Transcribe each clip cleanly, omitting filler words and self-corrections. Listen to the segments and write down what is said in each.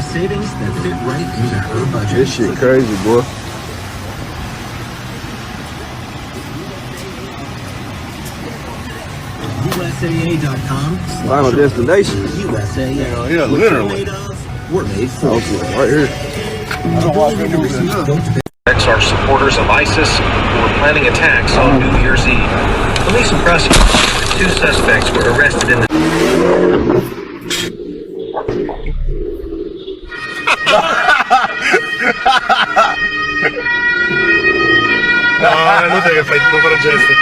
savings that fit right into her budget. This shit crazy, boy. USAA.com. Final destination. USAA. Yeah, literally. We're made for you. Right here. Are supporters of ISIS who were planning attacks on New Year's Eve. Police and prosecutors, 2 suspects were arrested in the... No, non è che fai il tuo progetto.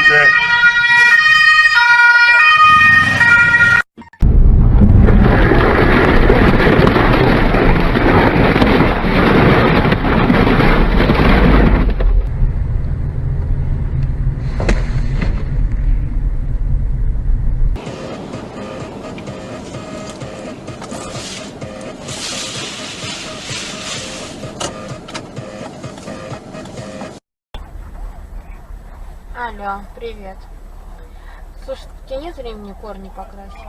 Алло, привет. Слушай, у тебя нет времени корни покрасить?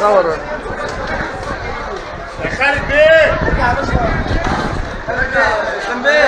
صور خالد بيه جنبي